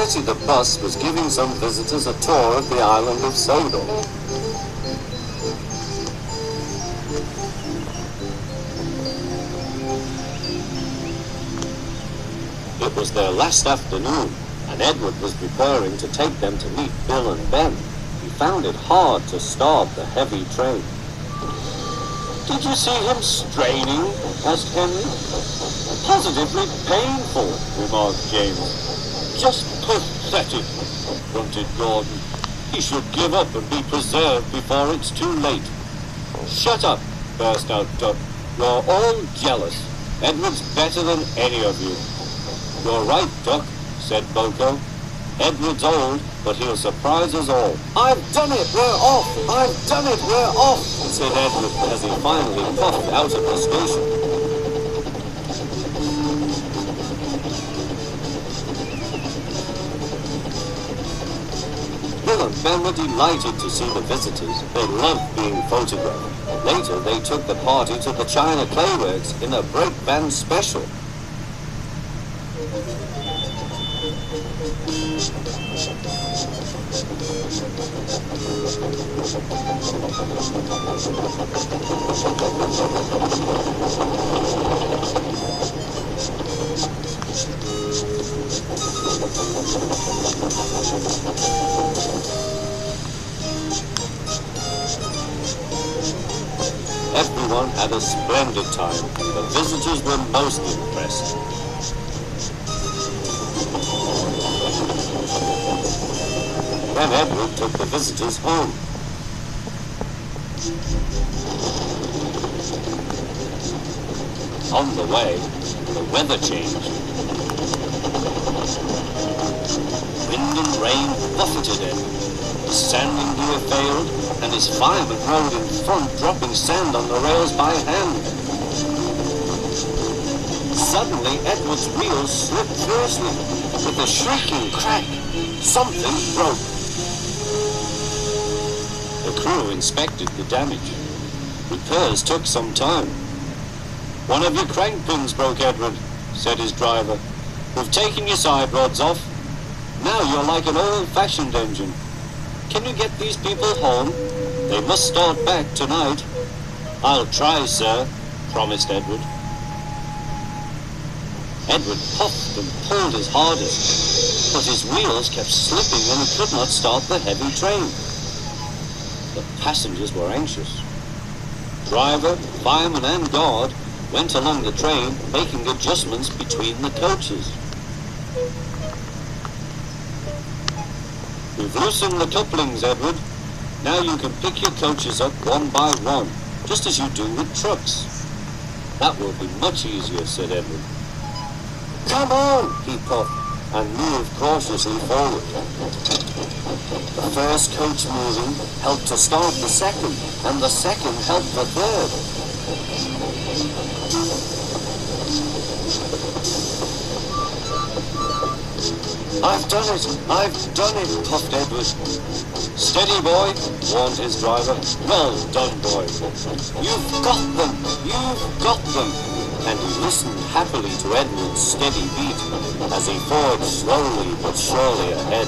Bertie the bus was giving some visitors a tour of the island of Sodor. It was their last afternoon, and Edward was preparing to take them to meet Bill and Ben. He found it hard to start the heavy train. "Did you see him straining?" asked Henry. "Positively painful," remarked James. "Just pathetic," grunted Gordon. "He should give up and be preserved before it's too late." "Shut up," burst out Duck. "You're all jealous. Edward's better than any of you." "You're right, Duck," said Boko. "Edward's old, but he'll surprise us all." "I've done it, we're off! I've done it, we're off!" said Edward as he finally puffed out of the station. Bill and Ben were delighted to see the visitors. They loved being photographed. Later, they took the party to the China Clayworks in a break band special. Everyone had a splendid time. The visitors were most impressed. Then Edward took the visitors home. On the way, the weather changed. Wind and rain buffeted Edward. The sanding gear failed, and his fireman rode in front, dropping sand on the rails by hand. Suddenly, Edward's wheels slipped fiercely. With a shrieking crack, something broke. The crew inspected the damage. Repairs took some time. "One of your crank pins broke, Edward," said his driver. "We've taken your side rods off. Now you're like an old-fashioned engine. Can you get these people home? They must start back tonight." "I'll try, sir," promised Edward. Edward puffed and pulled his hardest, but his wheels kept slipping and he could not start the heavy train. The passengers were anxious. Driver, fireman and guard went along the train, making adjustments between the coaches. "We've loosened the couplings, Edward. Now you can pick your coaches up one by one, just as you do with trucks." "That will be much easier," said Edward. "Come on," he puffed, and moved cautiously forward. The first coach moving helped to start the second, and the second helped the third. "I've done it, puffed Edward. "Steady, boy," warned his driver. "Well done, boy. You've got them. And he listened happily to Edward's steady beat as he forged slowly but surely ahead.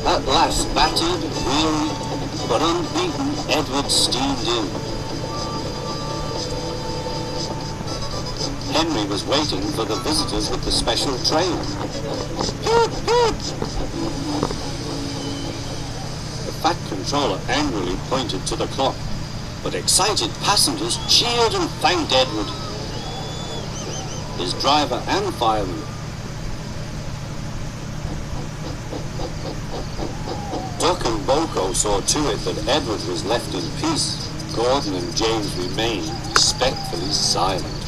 At last, battered, weary, but unbeaten, Edward steamed in. Henry was waiting for the visitors with the special train. "Hoot, hoot!" The Fat Controller angrily pointed to the clock, but excited passengers cheered and thanked Edward, his driver and fireman. Duck and Boko saw to it that Edward was left in peace. Gordon and James remained respectfully silent.